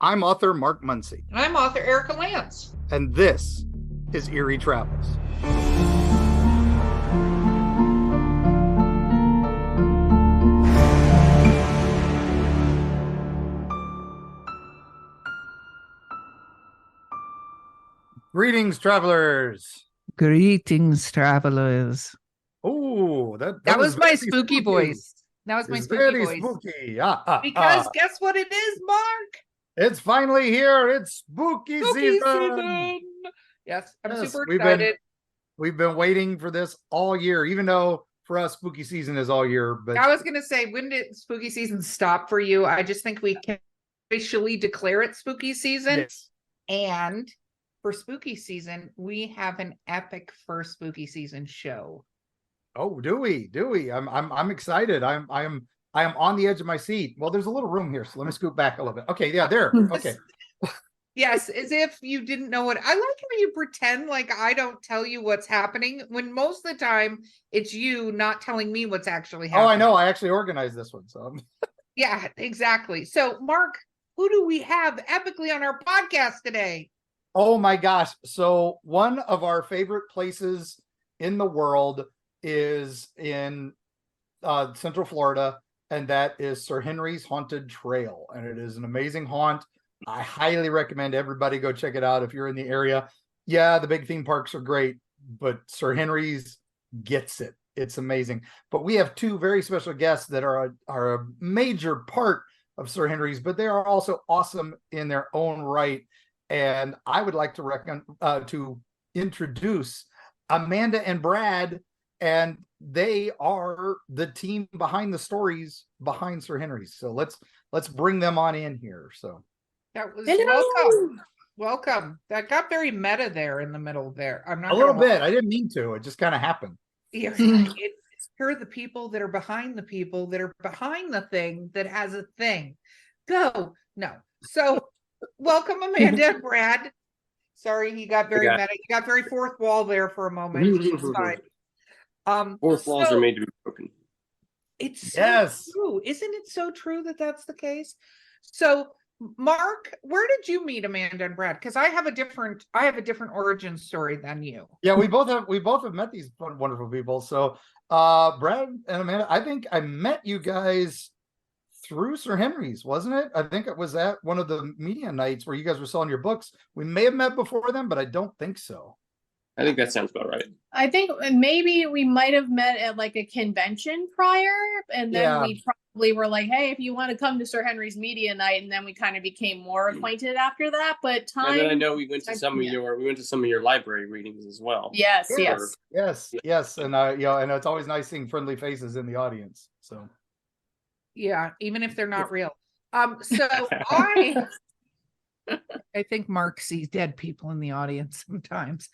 I'm author Mark Muncy. And I'm author Erika Lance. And this is Eerie Travels. Greetings, travelers. Greetings, travelers. Oh, that was my spooky voice. That was my spooky voice. Spooky. Because guess what it is, Mark? It's finally here. It's spooky season. Yes, I'm super excited. We've been waiting for this all year, even though for us spooky season is all year. But I was going to say, when did spooky season stop for you? I just think we can officially declare it spooky season. Yes. And for spooky season, we have an epic first spooky season show. Oh, do we? I'm excited. I am on the edge of my seat. Well, there's a little room here, so let me scoot back a little bit. Okay, yeah, there. Okay. Yes, as if you didn't know what. I like how you pretend like I don't tell you what's happening, when most of the time it's you not telling me what's actually happening. Oh, I know. I actually organized this one, so. Yeah, exactly. So, Mark, who do we have epically on our podcast today? Oh my gosh. So one of our favorite places in the world is in Central Florida, and that is Sir Henry's Haunted Trail. And it is an amazing haunt. I highly recommend everybody go check it out if you're in the area. Yeah, the big theme parks are great, but Sir Henry's gets it. It's amazing. But we have two very special guests that are a major part of Sir Henry's, but they are also awesome in their own right. And I would like to introduce Amanda and Brad, and they are the team behind the stories behind Sir Henry's. So let's bring them on in here. So that was welcome. That got very meta there in the middle there. I'm not a little bit. I didn't mean to. It just kind of happened. Here are the people that are behind the people that are behind the thing that has a thing. Go. No. So welcome, Amanda and Brad. Sorry, he got very meta. He got very fourth wall there for a moment. It's fine. Fourth walls are made to be broken. It's so true. Isn't it so true that that's the case? So, Mark, where did you meet Amanda and Brad? Because I have a different origin story than you. Yeah, we both have met these wonderful people. So, Brad and Amanda, I think I met you guys through Sir Henry's, wasn't it? I think it was at one of the media nights where you guys were selling your books. We may have met before then, but I don't think so. I think that sounds about right. I think maybe we might have met at like a convention prior, and then we probably were like, hey, if you want to come to Sir Henry's media night, and then we kind of became more acquainted after that. But and then I know we went to some of your library readings as well. Yes. And and it's always nice seeing friendly faces in the audience. So yeah, even if they're not real. So I think Mark sees dead people in the audience sometimes.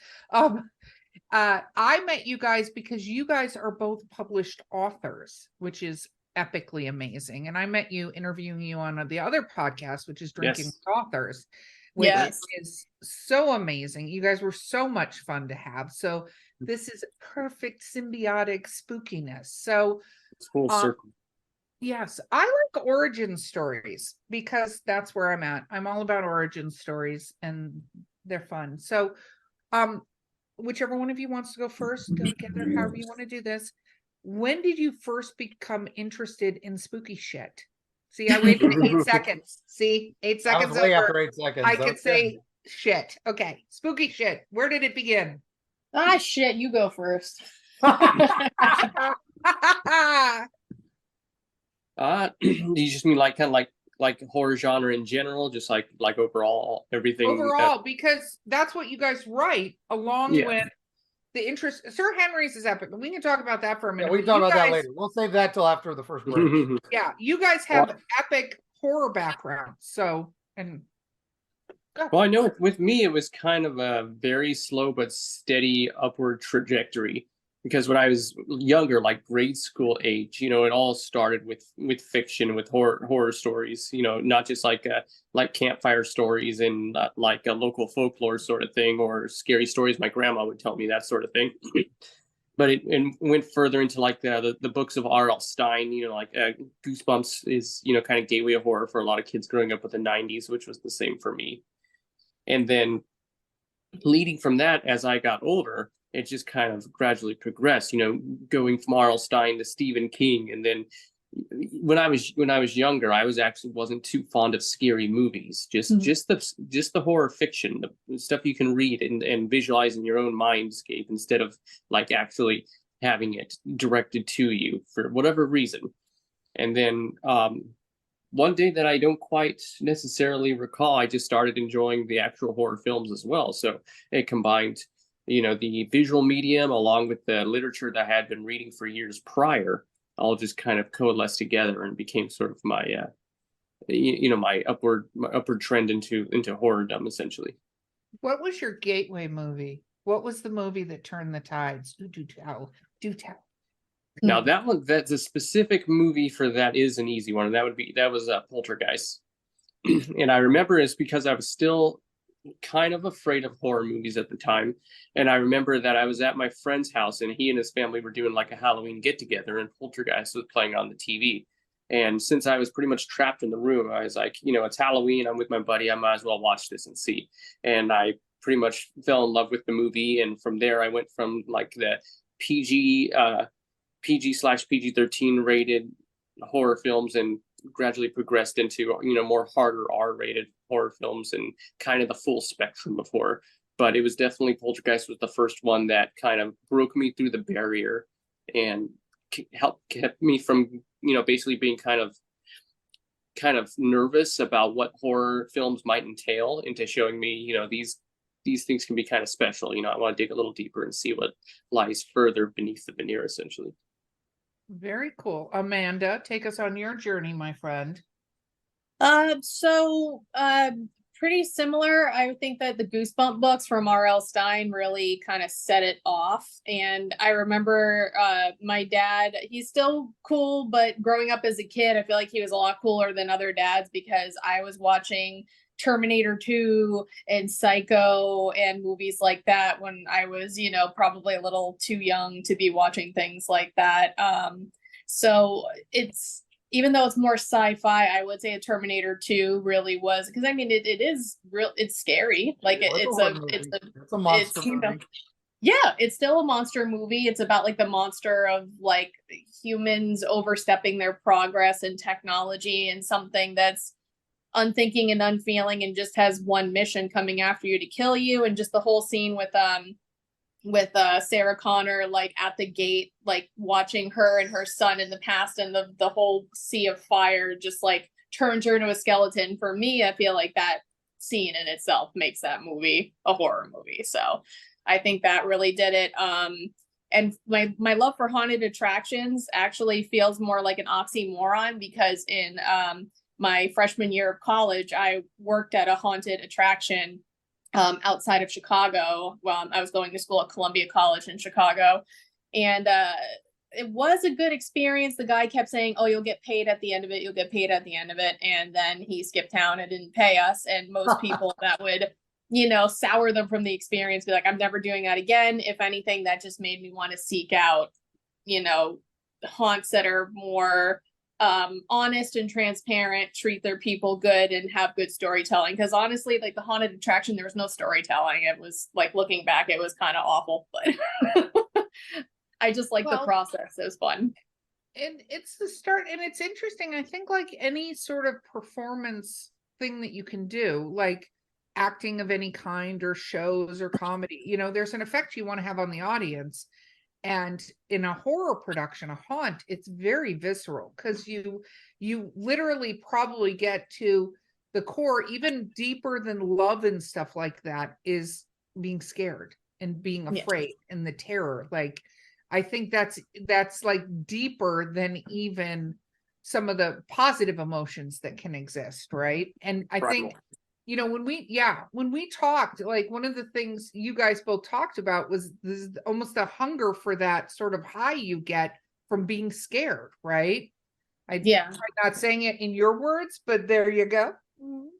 I met you guys because you guys are both published authors, which is epically amazing. And I met you interviewing you on the other podcast, which is Drinking with Authors, which is so amazing. You guys were so much fun to have. So this is perfect symbiotic spookiness. So it's full circle. Yes, I like origin stories because that's where I'm at. I'm all about origin stories and they're fun. So, whichever one of you wants to go first, go together, however you want to do this. When did you first become interested in spooky shit? See, I waited 8 seconds. See, 8 seconds. Way after 8 seconds. I could say shit. Okay, spooky shit. Where did it begin? Shit, you go first. You just mean like kind of like horror genre in general, just like overall everything. Overall, because that's what you guys write along with the interest. Sir Henry's is epic. We can talk about that for a minute. Yeah, we can talk about that later. We'll save that till after the first break. Yeah, you guys have epic horror background. So well, I know with me it was kind of a very slow but steady upward trajectory. Because when I was younger, like grade school age, it all started with fiction, with horror stories. Not just like campfire stories and like a local folklore sort of thing, or scary stories my grandma would tell me, that sort of thing. but it and went further into like the books of R.L. Stein. Like Goosebumps is kind of gateway of horror for a lot of kids growing up with the '90s, which was the same for me. And then leading from that, as I got older, it just kind of gradually progressed. Going from R.L. Stein to Stephen King, and then when I was younger, I wasn't too fond of scary movies. Just the horror fiction, the stuff you can read and visualize in your own mindscape instead of like actually having it directed to you for whatever reason. And then one day that I don't quite necessarily recall, I just started enjoying the actual horror films as well. So it combined, the visual medium along with the literature that I had been reading for years prior, all just kind of coalesced together and became sort of my, my upward trend into horrordom, essentially. What was your gateway movie? What was the movie that turned the tides? Do tell. Now that's a specific movie for that is an easy one. And that was Poltergeist. And I remember it's because I was still kind of afraid of horror movies at the time. And I remember that I was at my friend's house and he and his family were doing like a Halloween get together and Poltergeist was playing on the TV. And since I was pretty much trapped in the room, I was like, it's Halloween. I'm with my buddy. I might as well watch this and see. And I pretty much fell in love with the movie. And from there, I went from like the PG/PG-13 rated horror films and gradually progressed into more harder R-rated horror films and kind of the full spectrum of horror. But it was definitely Poltergeist was the first one that kind of broke me through the barrier and kept me from basically being kind of nervous about what horror films might entail into showing me these things can be kind of special. I want to dig a little deeper and see what lies further beneath the veneer, essentially. Very cool. Amanda, take us on your journey, my friend. Pretty similar. I think that the Goosebump books from R.L. Stein really kind of set it off. And I remember my dad, he's still cool, but growing up as a kid, I feel like he was a lot cooler than other dads because I was watching Terminator 2 and Psycho and movies like that when I was, probably a little too young to be watching things like that. So it's, even though it's more sci-fi, I would say a Terminator 2 really was, because I mean, it is real, it's scary. Like it's a monster movie. Yeah, it's still a monster movie. It's about like the monster of like humans overstepping their progress and technology and something that's unthinking and unfeeling and just has one mission coming after you to kill you. And just the whole scene with Sarah Connor like at the gate, like watching her and her son in the past and the whole sea of fire just like turns her into a skeleton. For me, I feel like that scene in itself makes that movie a horror movie. So I think that really did it. And my love for haunted attractions actually feels more like an oxymoron because in my freshman year of college, I worked at a haunted attraction outside of Chicago. I was going to school at Columbia College in Chicago. And it was a good experience. The guy kept saying, oh, you'll get paid at the end of it. You'll get paid at the end of it. And then he skipped town and didn't pay us. And most people that would, sour them from the experience, be like, I'm never doing that again. If anything, that just made me want to seek out, haunts that are more honest and transparent, treat their people good and have good storytelling. Because honestly, like the haunted attraction, there was no storytelling. It was like, looking back, it was kind of awful, but I just like the process. It was fun. And it's the start, and it's interesting. I think like any sort of performance thing that you can do, like acting of any kind or shows or comedy, there's an effect you want to have on the audience. And in a horror production, a haunt, it's very visceral because you literally probably get to the core, even deeper than love and stuff like that, is being scared and being afraid and the terror. Like, I think that's like deeper than even some of the positive emotions that can exist, right? And I think, when we talked, like one of the things you guys both talked about was this almost a hunger for that sort of high you get from being scared, right? I'm not saying it in your words, but there you go. Well,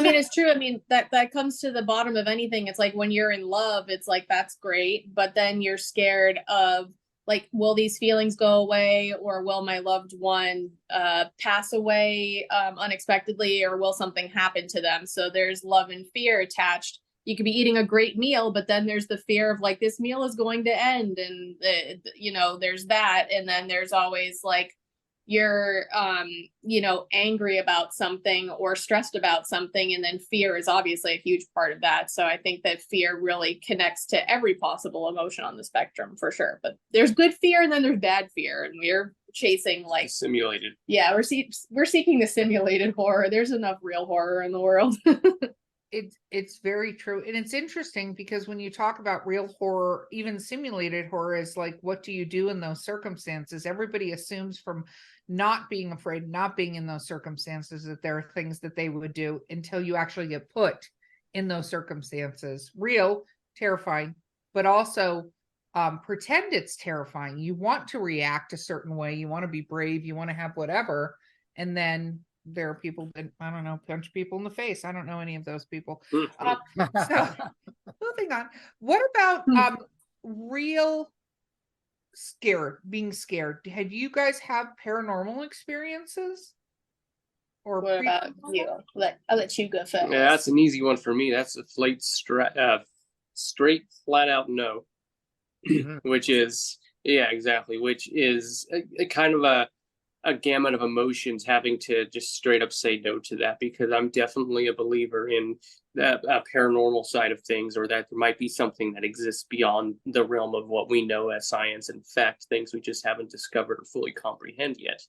I mean, it's true. I mean, that comes to the bottom of anything. It's like when you're in love, it's like, that's great. But then you're scared of like, will these feelings go away, or will my loved one pass away unexpectedly, or will something happen to them? So there's love and fear attached. You could be eating a great meal, but then there's the fear of like, this meal is going to end, and you know, there's that. And then there's always like, you're you know, angry about something or stressed about something, and then fear is obviously a huge part of that. So I think that fear really connects to every possible emotion on the spectrum, for sure. But there's good fear and then there's bad fear, and we're chasing like Simulated. Yeah, we're seeking the simulated horror. There's enough real horror in the world. It's very true. And it's interesting because when you talk about real horror, even simulated horror is like, what do you do in those circumstances? Everybody assumes from not being afraid, not being in those circumstances, that there are things that they would do until you actually get put in those circumstances. Real, terrifying, but also pretend it's terrifying. You want to react a certain way. You want to be brave. You want to have whatever. And then there are people that, I don't know, punch people in the face. I don't know any of those people. So moving on. What about real being scared? Have you guys have paranormal experiences? Or What about you? I'll let you go first. Yeah, that's an easy one for me. That's a straight, flat out no. Which is, yeah, exactly. Which is a kind of a gamut of emotions, having to just straight up say no to that, because I'm definitely a believer in that paranormal side of things, or that there might be something that exists beyond the realm of what we know as science and fact, things we just haven't discovered or fully comprehend yet.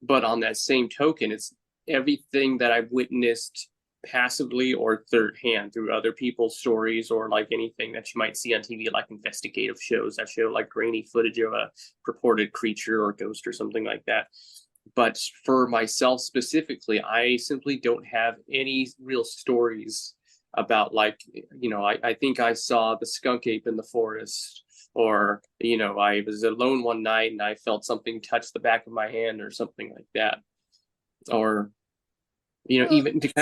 But on that same token, it's everything that I've witnessed passively or third hand through other people's stories, or like anything that you might see on TV, like investigative shows that show like grainy footage of a purported creature or ghost or something like that. But for myself specifically, I simply don't have any real stories about, like, you know, I think I saw the skunk ape in the forest, or, you know, I was alone one night and I felt something touch the back of my hand or something like that. Or, you know, even to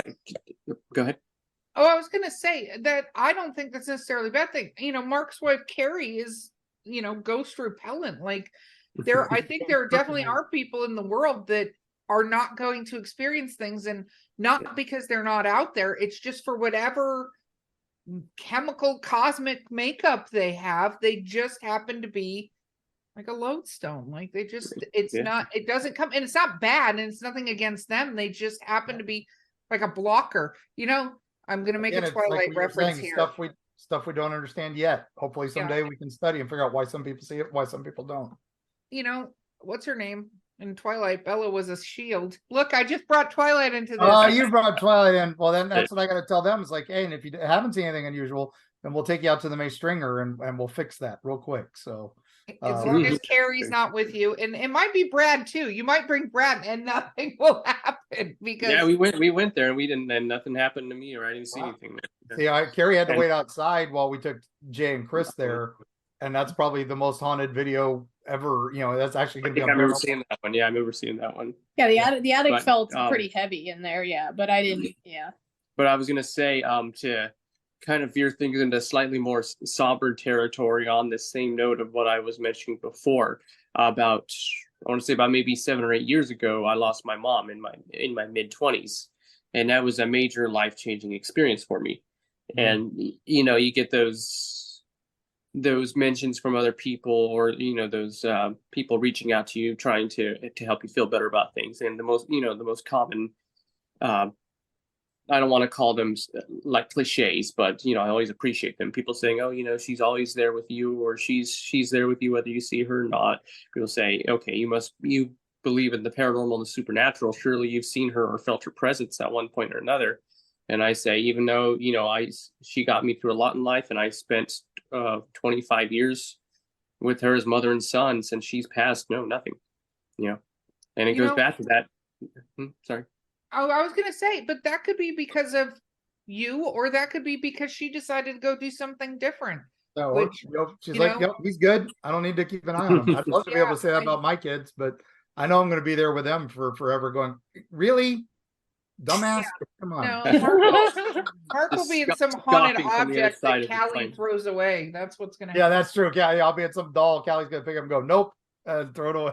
go ahead. Oh, I was going to say that I don't think that's necessarily a bad thing. You know, Mark's wife, Carrie, is, you know, ghost repellent. Like, I think there definitely are people in the world that are not going to experience things, and not because they're not out there. It's just for whatever chemical cosmic makeup they have, they just happen to be like a lodestone. Like, they just, it's not, it doesn't come, and it's not bad, and it's nothing against them. They just happen to be like a blocker. You know, I'm going to make a Twilight reference here. Stuff we don't understand yet. Hopefully someday we can study and figure out why some people see it, why some people don't. You know, what's her name in Twilight? Bella was a shield. Look, I just brought Twilight into this. Oh, you brought Twilight in. Well, then that's what I got to tell them. It's like, hey, and if you haven't seen anything unusual, then we'll take you out to the May Stringer and we'll fix that real quick. So as long as Carrie's not with you, and it might be Brad too. You might bring Brad, and nothing will happen, because we went there and we didn't, and nothing happened to me, or I didn't see anything. See, Carrie had to wait outside while we took Jay and Chris there, and that's probably the most haunted video ever. You know, that's actually going to be. I remember seeing that one. Yeah, I remember seeing that one. Yeah, the attic felt pretty heavy in there. Yeah, but I didn't. Yeah. But I was going to say, to kind of veer things into slightly more somber territory on the same note of what I was mentioning before, about, I want to say about maybe 7 or 8 years ago, I lost my mom in my mid-20s, and that was a major life-changing experience for me. And, you know, you get those mentions from other people, or, you know, those people reaching out to you, trying to help you feel better about things. And the most common, I don't want to call them like cliches, but, you know, I always appreciate them. People saying, oh, you know, she's always there with you, or she's there with you whether you see her or not. People say, okay, you believe in the paranormal and the supernatural. Surely you've seen her or felt her presence at one point or another. And I say, even though, you know, she got me through a lot in life, and I spent 25 years with her as mother and son since she's passed, no, nothing, you know. And it goes back to that. Sorry. Oh, I was going to say, but that could be because of you, or that could be because she decided to go do something different. So she's like, yep, he's good. I don't need to keep an eye on him. I'd love to be able to say that about my kids, but I know I'm going to be there with them for forever going, really? dumbass. Come on. No, Mark will be in some haunted Scoffing from the other object side that of the Callie plane. throws away. That's what's gonna Yeah, happen. that's true. Callie, I'll be at some doll. Callie's gonna pick up and go, nope, and throw it away.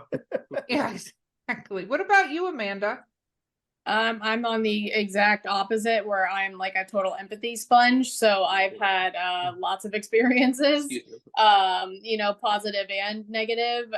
Yeah, exactly. What about you, Amanda? I'm on the exact opposite where I'm like a total empathy sponge. So I've had lots of experiences, positive and negative.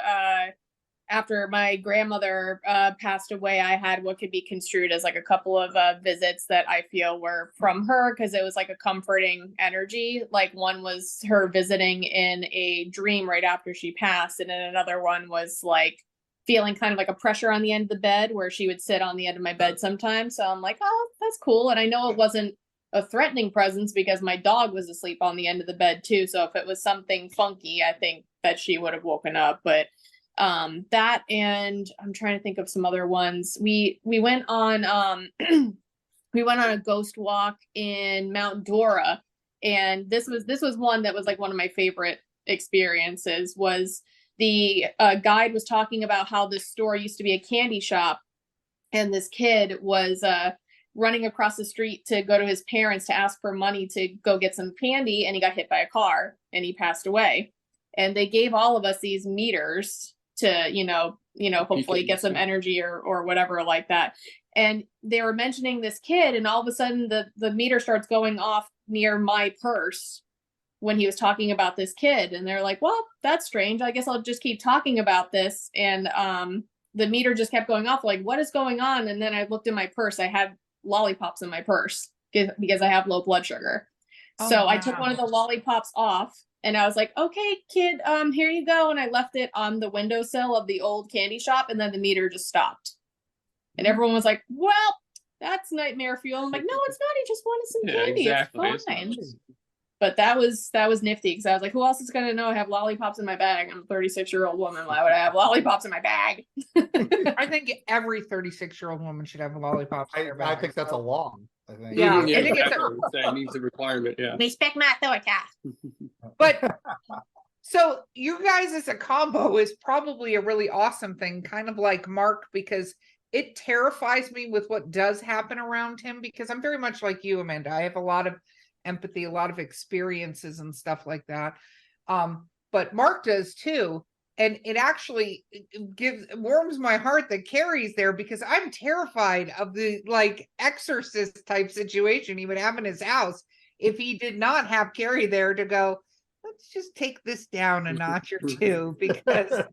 After my grandmother passed away, I had what could be construed as like a couple of visits that I feel were from her because it was like a comforting energy. Like one was her visiting in a dream right after she passed, and then another one was like feeling kind of like a pressure on the end of the bed where she would sit on the end of my bed sometimes. So I'm like, oh, that's cool. And I know it wasn't a threatening presence because my dog was asleep on the end of the bed too. So if it was something funky, I think that she would have woken up. But that, and I'm trying to think of some other ones. We went on we went on a ghost walk in Mount Dora, and this was one that was like one of my favorite experiences. Was the guide was talking about how this store used to be a candy shop, and this kid was running across the street to go to his parents to ask for money to go get some candy, and he got hit by a car and he passed away. And they gave all of us these meters to hopefully get some energy or whatever like that. And they were mentioning this kid, and all of a sudden the meter starts going off near my purse when he was talking about this kid. And they're like, well, that's strange. I guess I'll just keep talking about this. And the meter just kept going off. Like, what is going on? And then I looked in my purse. I had lollipops in my purse because I have low blood sugar. Oh, so wow. I took one of the lollipops off, and I was like, okay, kid, here you go. And I left it on the windowsill of the old candy shop, and then the meter just stopped. And everyone was like, well, that's nightmare fuel. I'm like, no, it's not. He just wanted some candy. Exactly. It's fine. But that was nifty because I was like, who else is gonna know I have lollipops in my bag? I'm a 36-year-old woman. Why would I have lollipops in my bag? I think every 36-year-old woman should have lollipops in their I bag, think that's a so. law. I think. Yeah, Yeah, I think it's that needs a requirement. Yeah. Respect my authority. But so you guys as a combo is probably a really awesome thing, kind of like Mark, because it terrifies me with what does happen around him, because I'm very much like you, Amanda. I have a lot of empathy, a lot of experiences and stuff like that. But Mark does too. And it actually warms my heart that Carrie's there, because I'm terrified of the like exorcist type situation he would have in his house if he did not have Carrie there to go, let's just take this down a notch or two, because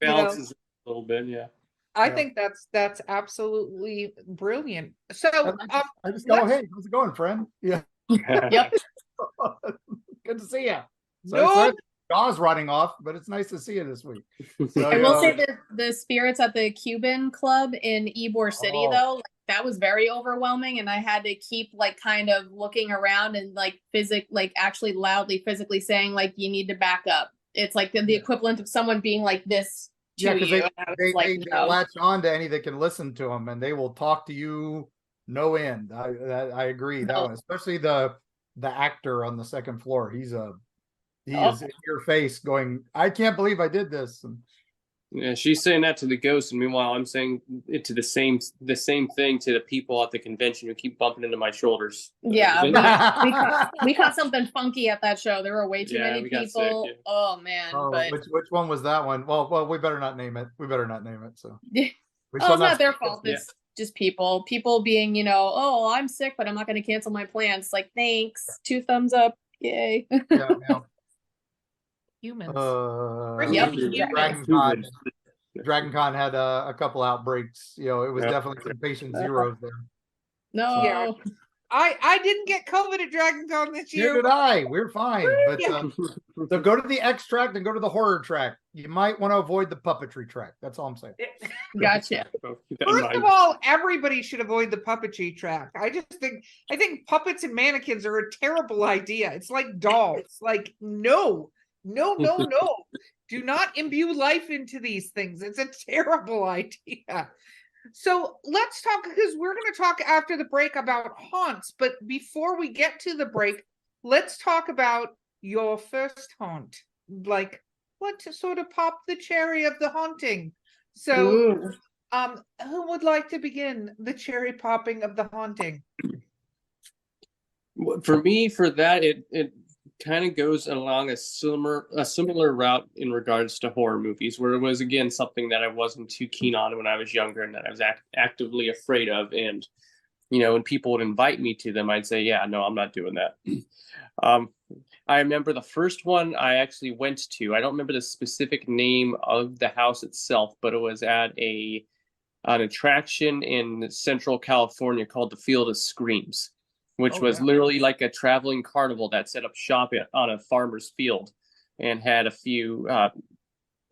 Balances a little bit, yeah. I think that's absolutely brilliant. So I just go, hey, how's it going, friend? Yeah. Yep. Good to see you. So No. sorry, Jaws running off, but it's nice to see you this week. So, I will say that the spirits at the Cuban club in Ybor City, though, like, that was very overwhelming, and I had to keep like kind of looking around and like actually loudly physically saying like, you need to back up. It's like the equivalent of someone being like this to because you. they No. latch on to any that can listen to them, and they will talk to you no end. I agree that one, especially the actor on the second floor. He is in your face going, I can't believe I did this. Yeah, she's saying that to the ghost, and meanwhile I'm saying it to the same thing to the people at the convention who keep bumping into my shoulders. Yeah, we caught something funky at that show. There were way too many people. Sick, yeah. Oh man! But which one was that one? Well, we better not name it. So it's not their fault. It's just people being, oh, I'm sick, but I'm not going to cancel my plans. Like, thanks, 2 thumbs up, yay. Yeah. Humans. Dragon Con had a couple outbreaks. It was definitely some patient zeros there. No. Yeah. I didn't get COVID at Dragon Con this year. Neither did I. We're fine. But so go to the X track and go to the horror track. You might want to avoid the puppetry track. That's all I'm saying. Gotcha. First of all, everybody should avoid the puppetry track. I think puppets and mannequins are a terrible idea. It's like dolls. Like, no. Do not imbue life into these things. It's a terrible idea. So let's talk, because we're going to talk after the break about haunts. But before we get to the break, let's talk about your first haunt. Like, what to sort of pop the cherry of the haunting. So Who would like to begin the cherry popping of the haunting? For me, for that, it kind of goes along a similar route in regards to horror movies, where it was again something that I wasn't too keen on when I was younger, and that I was actively afraid of. And when people would invite me to them, I'd say, "Yeah, no, I'm not doing that." I remember the first one I actually went to. I don't remember the specific name of the house itself, but it was at an attraction in Central California called the Field of Screams, which was literally like a traveling carnival that set up shop on a farmer's field and had a few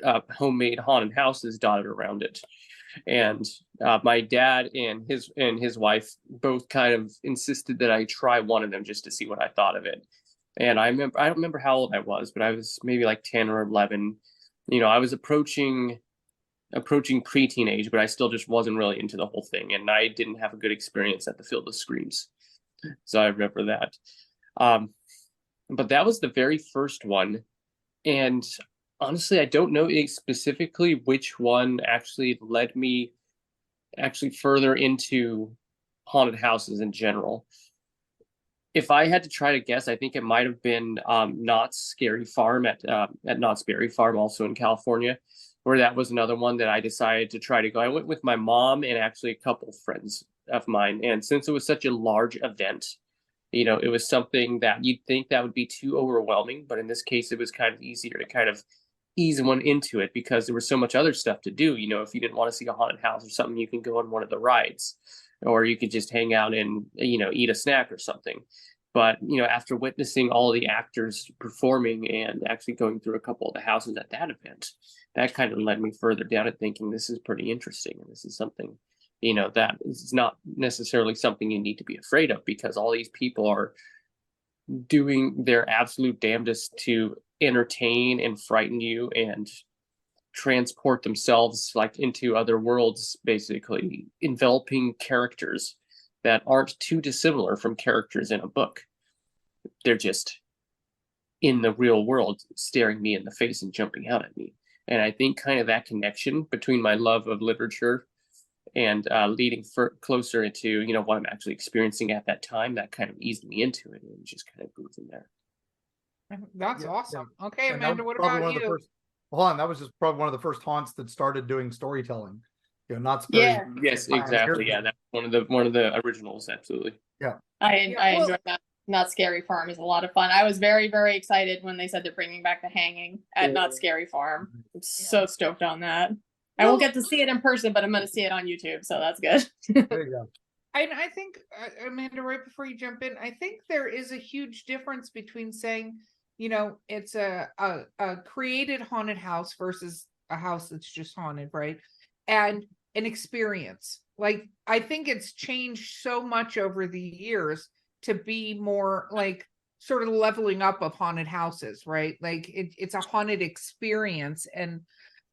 homemade haunted houses dotted around it. And my dad and his wife both kind of insisted that I try one of them just to see what I thought of it. And I don't remember how old I was, but I was maybe like 10 or 11. I was approaching pre-teenage, but I still just wasn't really into the whole thing, and I didn't have a good experience at the Field of Screams. So I remember that. But that was the very first one. And honestly, I don't know specifically which one actually led me further into haunted houses in general. If I had to try to guess, I think it might have been Knott's Scary Farm at Knott's Berry Farm, also in California, where that was another one that I decided to try to go. I went with my mom and actually a couple of friends of mine. And since it was such a large event, it was something that you'd think that would be too overwhelming. But in this case, it was kind of easier to kind of ease one into it because there was so much other stuff to do. If you didn't want to see a haunted house or something, you can go on one of the rides, or you could just hang out and, eat a snack or something. But, after witnessing all the actors performing and actually going through a couple of the houses at that event, that kind of led me further down at thinking this is pretty interesting. And this is something, that is not necessarily something you need to be afraid of, because all these people are doing their absolute damnedest to entertain and frighten you and transport themselves like into other worlds, basically enveloping characters that aren't too dissimilar from characters in a book. They're just in the real world staring me in the face and jumping out at me. And I think kind of that connection between my love of literature and leading closer into, what I'm actually experiencing at that time, that kind of eased me into it, and just kind of grew from there. That's awesome. Okay, And Amanda, what about you? Hold on, that was just probably one of the first haunts that started doing storytelling. Not Yes, exactly. Yeah, that's one of the originals. Absolutely. I enjoyed that. Not Scary Farm is a lot of fun. I was very, very excited when they said they're bringing back the hanging at Not Scary Farm. I'm so stoked on that. I won't get to see it in person, but I'm going to see it on YouTube, so that's good. There you go. I think, Amanda, right before you jump in, I think there is a huge difference between saying, it's a created haunted house versus a house that's just haunted, right? And an experience. Like, I think it's changed so much over the years to be more like sort of leveling up of haunted houses, right? Like it's a haunted experience. And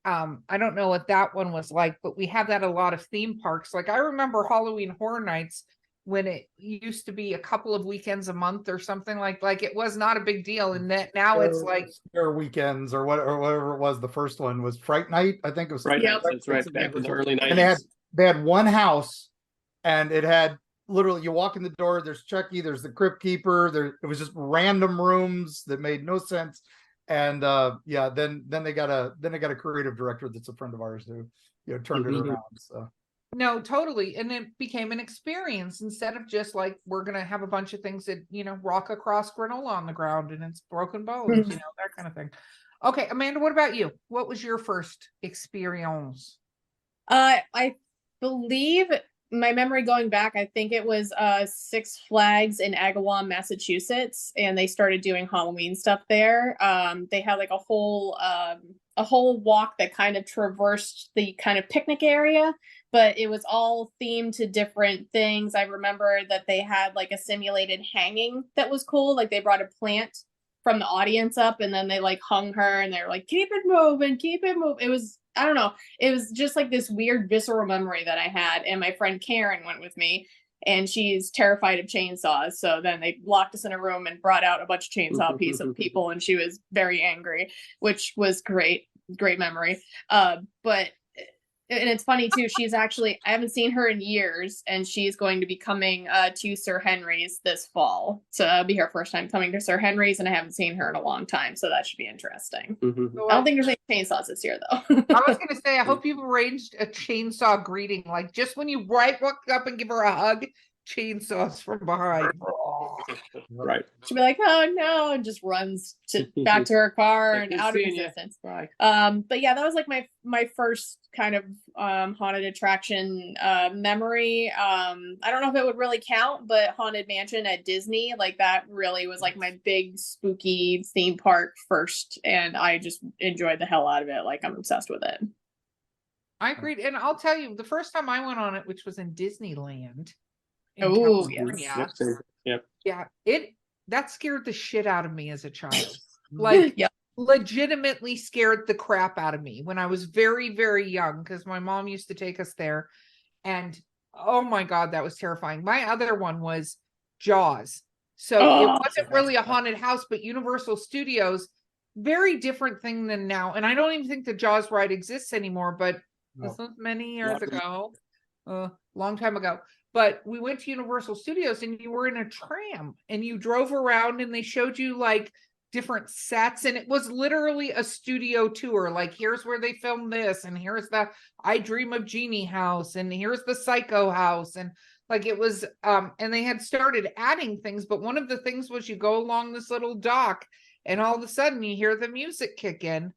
I don't know what that one was like, but we have that a lot of theme parks. Like I remember Halloween Horror Nights when it used to be a couple of weekends a month or something like it was not a big deal. And that now it's like weekends or whatever it was. The first one was Fright Night. I think it was Fright Night. That's right. Back in the early 90s. And they had one house, and it had literally, you walk in the door, there's Chucky, there's the Crypt Keeper, it was just random rooms that made no sense. And then they got a creative director that's a friend of ours who turned it around. So no, totally. And it became an experience instead of just like, we're gonna have a bunch of things that rock across granola on the ground and it's broken bones, that kind of thing. Okay, Amanda, what about you? What was your first experience? I believe, my memory going back, I think it was Six Flags in Agawam, Massachusetts, and they started doing Halloween stuff there. They had like a whole walk that kind of traversed the kind of picnic area, but it was all themed to different things. I remember that they had like a simulated hanging that was cool. Like they brought a plant from the audience up, and then they like hung her, and they're like, keep it moving, keep it moving. It was, I don't know. It was just like this weird visceral memory that I had. And my friend Karen went with me, and she's terrified of chainsaws. So then they locked us in a room and brought out a bunch of chainsaw people, and she was very angry, which was great memory. But and it's funny too, I haven't seen her in years, and she's going to be coming to Sir Henry's this fall. So that'll be her first time coming to Sir Henry's, and I haven't seen her in a long time, so that should be interesting. Mhm. I don't think there's any chainsaws this year though. I was gonna say, I hope you've arranged a chainsaw greeting, like just when you walk up and give her a hug, chainsaws from behind. Right. She'll be like, "Oh no," and just runs back to her car Like, and "Good out of seeing ya. existence. Bye. But yeah, that was like my first kind of haunted attraction memory. I don't know if it would really count, but Haunted Mansion at Disney, like that really was like my big spooky theme park first, and I just enjoyed the hell out of it. Like I'm obsessed with it. I agreed, and I'll tell you, the first time I went on it, which was in Disneyland in Oh, California, Yep. yeah, that scared the shit out of me as a child. Like, Yep. legitimately scared the crap out of me when I was very, very young, because my mom used to take us there, and oh my god, that was terrifying. My other one was Jaws. So it Oh, wasn't really a haunted house, but Universal Studios, very different thing than now. And I don't even think the Jaws ride exists anymore, but this was many years ago, long time ago. But we went to Universal Studios, and you were in a tram, and you drove around, and they showed you like different sets, and it was literally a studio tour. Like, here's where they filmed this, and here's the I Dream of Jeannie house, and here's the Psycho house, and like it was and they had started adding things, but one of the things was you go along this little dock, and all of a sudden you hear the music kick in,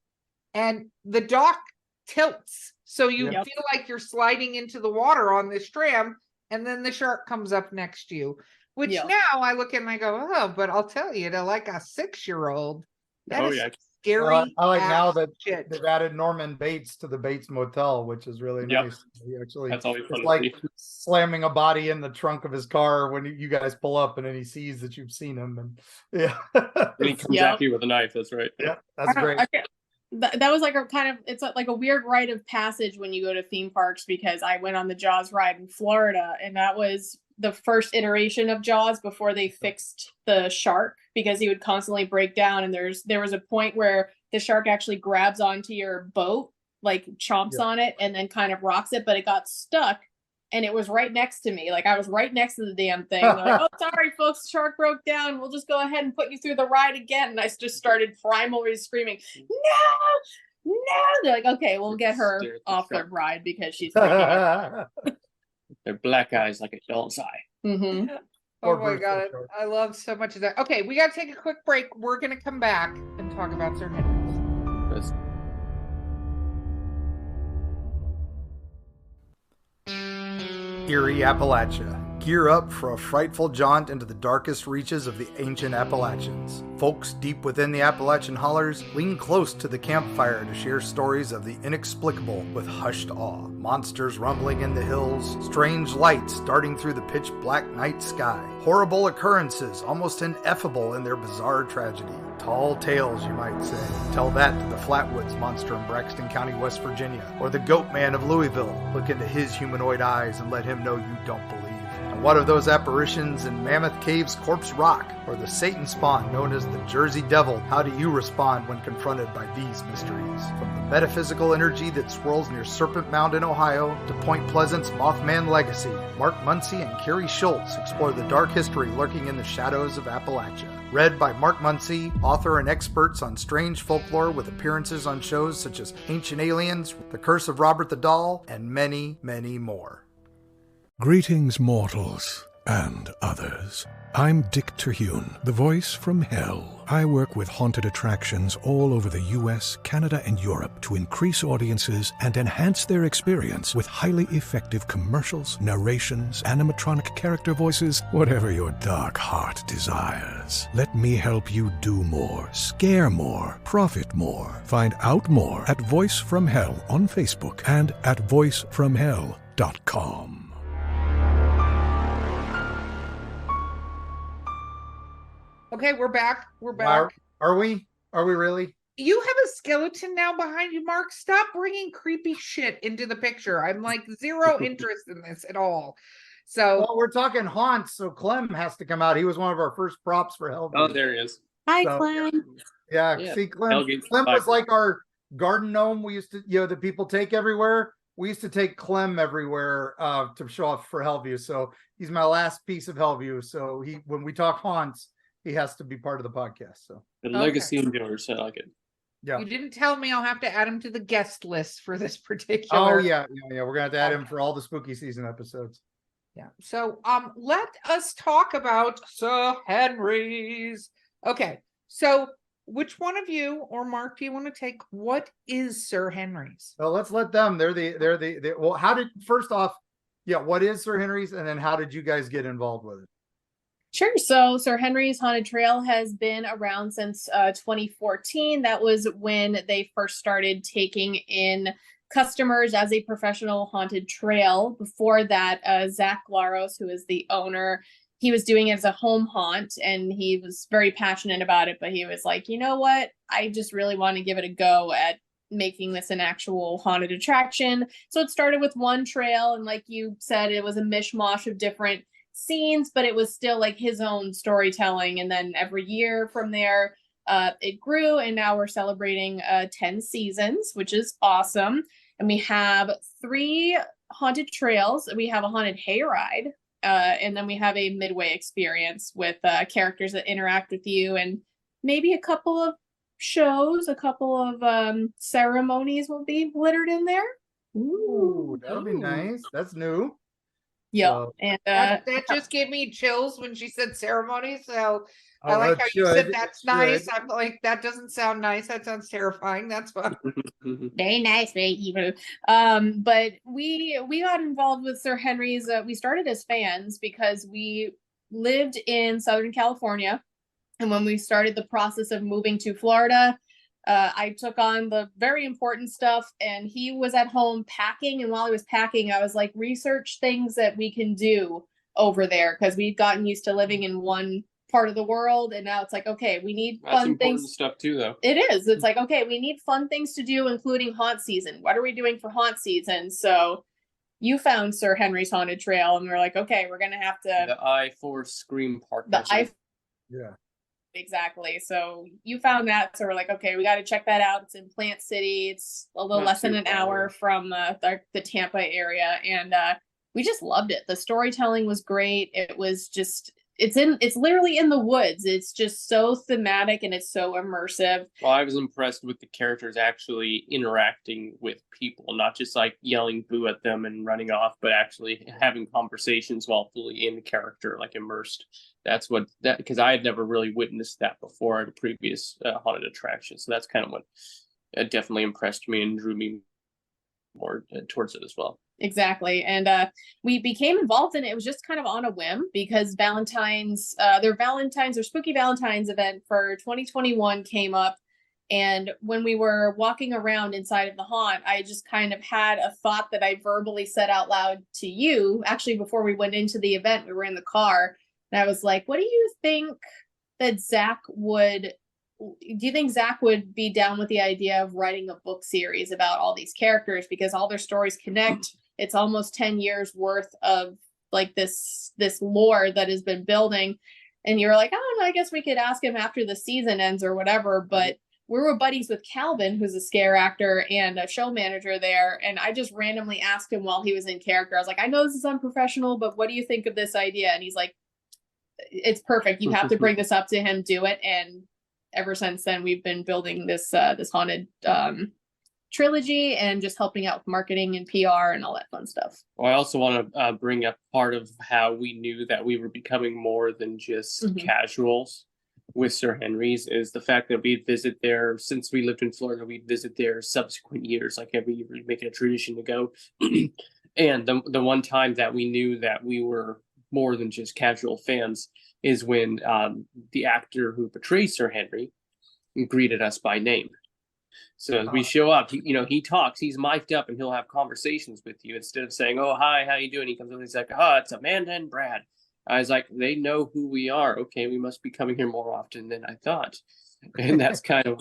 and the dock tilts, so you Yep. feel like you're sliding into the water on this tram, and then the shark comes up next to you. Which Yeah. now I look at and I go, oh, but I'll tell you, to like a 6-year-old, that Oh, is yeah. scary. I like now ass that shit. they've added Norman Bates to the Bates Motel, which is really Yep. nice. He actually, That's always fun it's to like see. slamming a body in the trunk of his car when you guys pull up, and then he sees that you've seen him, and yeah, And he comes Yep. at you with a knife. That's right. yeah, that's great. That was like a kind of, it's like a weird rite of passage when you go to theme parks, because I went on the Jaws ride in Florida, and that was the first iteration of Jaws before they fixed the shark, because he would constantly break down, and there was a point where the shark actually grabs onto your boat, like chomps on it, and then kind of rocks it, but it got stuck, and it was right next to me. Like I was right next to the damn thing. They're like, "Oh, sorry, folks, the shark broke down. We'll just go ahead and put you through the ride again." And I just started primally screaming, "No, no!" They're like, "Okay, we'll get her Stare at the off the shark. ride because she's freaking They're black eyes like a doll's eye. Mm-hmm. Oh Poor my Bruce god, Willis. I love so much of that. Okay, we got to take a quick break. We're going to come back and talk about Sir Henry's. That's- Eerie, Appalachia. Gear up for a frightful jaunt into the darkest reaches of the ancient Appalachians. Folks deep within the Appalachian hollers lean close to the campfire to share stories of the inexplicable with hushed awe. Monsters rumbling in the hills, strange lights darting through the pitch black night sky, horrible occurrences almost ineffable in their bizarre tragedy. Tall tales, you might say. Tell that to the Flatwoods monster in Braxton County, West Virginia, or the Goat Man of Louisville. Look into his humanoid eyes and let him know you don't believe. And what of those apparitions in Mammoth Cave's Corpse Rock, or the Satan spawn known as the Jersey Devil? How do you respond when confronted by these mysteries? From the metaphysical energy that swirls near Serpent Mound in Ohio to Point Pleasant's Mothman legacy, Mark Muncy and Carrie Schultz explore the dark history lurking in the shadows of Appalachia. Read by Mark Muncy, author and experts on strange folklore with appearances on shows such as Ancient Aliens, The Curse of Robert the Doll, and many, many more. Greetings, mortals and others. I'm Dick Terhune, the voice from hell. I work with haunted attractions all over the US, Canada, and Europe to increase audiences and enhance their experience with highly effective commercials, narrations, animatronic character voices, whatever your dark heart desires. Let me help you do more, scare more, profit more. Find out more at Voice from Hell on Facebook and at voicefromhell.com. Okay, we're back. We're back. Are we? Are we really? You have a skeleton now behind you, Mark. Stop bringing creepy shit into the picture. I'm like zero interest in this at all. So, Well, we're talking haunts, so Clem has to come out. He was one of our first props for Hellgate. Oh, there he is. Hi, So- Clem. Yeah, Yeah, see, Clem Hellgate's was fine. like our garden gnome we used to, that people take everywhere. we used to take Clem everywhere to show off for Hellview. So he's my last piece of Hellview. So when we talk haunts, he has to be part of the podcast. So The legacy endures. I like it. yeah. You didn't tell me I'll have to add him to the guest list for this particular. Oh yeah. We're gonna have to add him for all the spooky season episodes. Yeah. So let us talk about Sir Henry's. Okay. So which one of you or Mark do you want to take? What is Sir Henry's? So let's let them. They're the well, how did first off, what is Sir Henry's, and then how did you guys get involved with it? Sure. So Sir Henry's Haunted Trail has been around since 2014. That was when they first started taking in customers as a professional haunted trail. Before that, Zach Laros, who is the owner, he was doing it as a home haunt, and he was very passionate about it, but he was like, you know what? I just really want to give it a go at making this an actual haunted attraction. So it started with one trail, and like you said, it was a mishmash of different scenes, but it was still like his own storytelling. And then every year from there, it grew, and now we're celebrating 10 seasons, which is awesome. And we have 3 haunted trails. We have a haunted hayride, and then we have a midway experience with characters that interact with you, and maybe a couple of shows, a couple of ceremonies will be glittered in there. Ooh, that'll be nice. That's new. Yeah, and That just gave me chills when she said ceremony. So I Oh, like it how you said should, that's it nice. should. I'm like, that doesn't sound nice. That sounds terrifying. That's fun. very nice, very evil. But we got involved with Sir Henry's. We started as fans because we lived in Southern California, and when we started the process of moving to Florida, I took on the very important stuff, and he was at home packing. And while he was packing, I was like, research things that we can do over there, because we've gotten used to living in one part of the world, and now it's like, okay, we need That's fun important things. stuff too, though. It is. It's like, okay, we need fun things to do, including haunt season. What are we doing for haunt season? So you found Sir Henry's Haunted Trail, and we're like, okay, we're gonna have to The I-4 Scream Park. the I Yeah. exactly. So you found that, so we're like, okay, we got to check that out. It's in Plant City. It's a little Not less than too an far hour away. from the Tampa area, and we just loved it. The storytelling was great. It was just it's literally in the woods. It's just so thematic, and it's so immersive. Well, I was impressed with the characters actually interacting with people, not just like yelling boo at them and running off, but actually having conversations while fully in the character, like immersed. That's what that, because I had never really witnessed that before at a previous haunted attraction. So that's kind of what definitely impressed me and drew me more towards it as well. Exactly. And we became involved in it. It was just kind of on a whim, because their Spooky Valentine's event for 2021 came up. And when we were walking around inside of the haunt, I just kind of had a thought that I verbally said out loud to you. Actually, before we went into the event, we were in the car, and I was like, what do you think that do you think Zach would be down with the idea of writing a book series about all these characters, because all their stories connect? It's almost 10 years worth of like this lore that has been building. And you're like, oh, I guess we could ask him after the season ends or whatever. But we were buddies with Calvin, who's a scare actor and a show manager there. And I just randomly asked him while he was in character. I was like, I know this is unprofessional, but what do you think of this idea? And he's like, it's perfect. You have to bring this up to him, do it. And ever since then, we've been building this haunted trilogy, and just helping out with marketing and PR and all that fun stuff. Well, I also want to bring up part of how we knew that we were becoming more than just casuals with Sir Henry's is the fact that we'd visit there since we lived in Florida. We'd visit there subsequent years, like every year, we'd make it a tradition to go. And the one time that we knew that we were more than just casual fans is when the actor who portrays Sir Henry greeted us by name. So we show up, he talks, he's mic'd up, and he'll have conversations with you instead of saying, oh, hi, how you doing? He comes in, he's like, oh, it's Amanda and Brad. I was like, they know who we are. Okay, we must be coming here more often than I thought. And that's kind of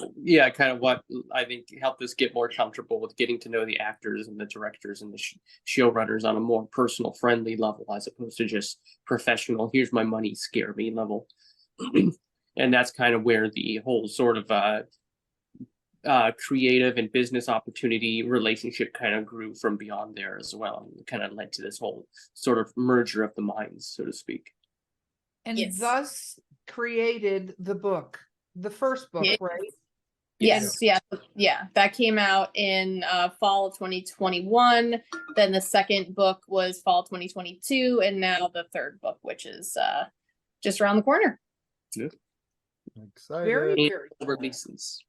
what I think helped us get more comfortable with getting to know the actors and the directors and the showrunners on a more personal, friendly level, as opposed to just professional, here's my money, scare me level. And that's kind of where the whole sort of creative and business opportunity relationship kind of grew from beyond there as well, and kind of led to this whole sort of merger of the minds, so to speak. And Yes. thus created the book, the first book, Yeah. right? Yes, yeah. That came out in fall of 2021. Then the second book was fall 2022, and now the third book, which is just around the corner. Excited. Very, And very cool. releases.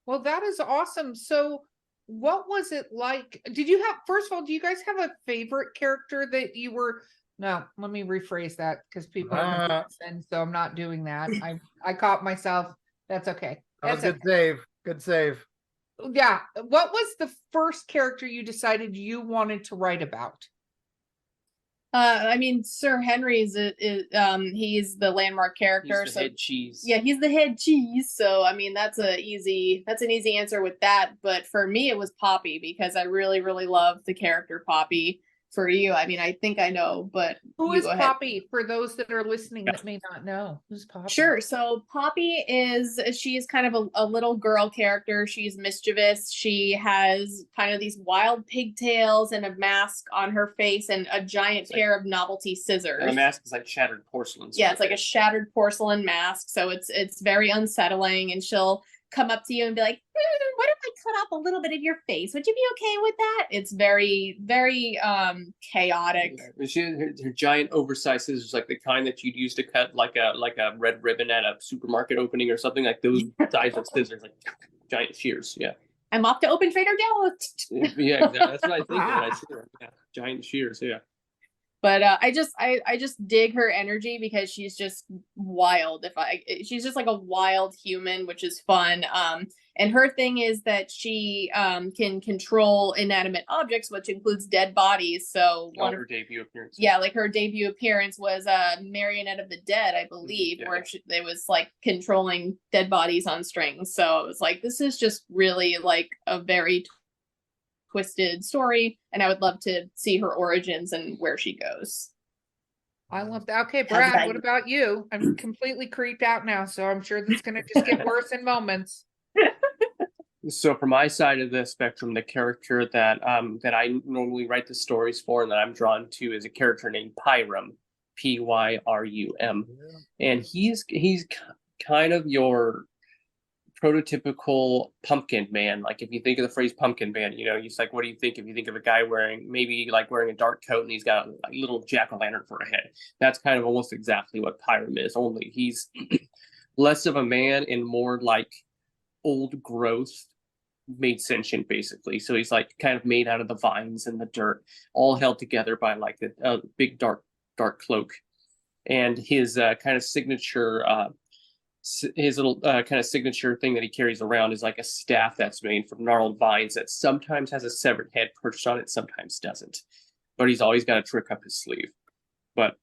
Well, that is awesome. So what was it like? Did you have, first of all, do you guys have a favorite character that you were, no, let me rephrase that because people are gonna listen, so I'm not doing that. I caught myself. That's okay. That was That's good save. Good save. Yeah. What was the first character you decided you wanted to write about? I mean, Sir Henry's he's the landmark character. He's the head cheese. Yeah, he's the head cheese. So I mean, that's an easy answer with that. But for me, it was Poppy because I really, really love the character Poppy. For you, I mean, I think I know, but Who you is go ahead. Poppy for those that are listening that may not know? Who's Poppy? Sure. So Poppy she's kind of a little girl character. She's mischievous. She has kind of these wild pigtails and a mask on her face and a giant pair of novelty scissors. And the mask is like shattered porcelain. Yeah, it's like a shattered porcelain mask. So it's very unsettling, and she'll come up to you and be like, what if I cut off a little bit of your face? Would you be okay with that? It's very, very chaotic. Her giant oversized scissors, like the kind that you'd use to cut like a red ribbon at a supermarket opening or something, like those size of scissors, like giant shears. Yeah. I'm off to open Trader Joe's. Yeah, exactly. That's what I think when I see her. Yeah. Giant shears, yeah. But I just dig her energy because she's just wild. She's just like a wild human, which is fun. And her thing is that she can control inanimate objects, which includes dead bodies. So her debut appearance. Yeah, like her debut appearance was Marionette of the Dead, I believe, Yeah. where it was like controlling dead bodies on strings. So it was like, this is just really like a very twisted story, and I would love to see her origins and where she goes. I love that. Okay, Brad, what about you? I'm completely creeped out now, so I'm sure that's gonna just get worse in moments. So for my side of the spectrum, the character that I normally write the stories for and that I'm drawn to is a character named Pyrum, Pyrum, and he's kind of your prototypical pumpkin man. Like if you think of the phrase pumpkin man, you know, he's like, what do you think if you think of a guy wearing a dark coat and he's got a little jack-o'-lantern for a head? That's kind of almost exactly what Pyrum is, only he's less of a man and more like old growth made sentient, basically. So he's like kind of made out of the vines and the dirt, all held together by like a big dark cloak. And his kind of signature his little kind of signature thing that he carries around is like a staff that's made from gnarled vines that sometimes has a severed head perched on it, sometimes doesn't. But he's always got a trick up his sleeve. But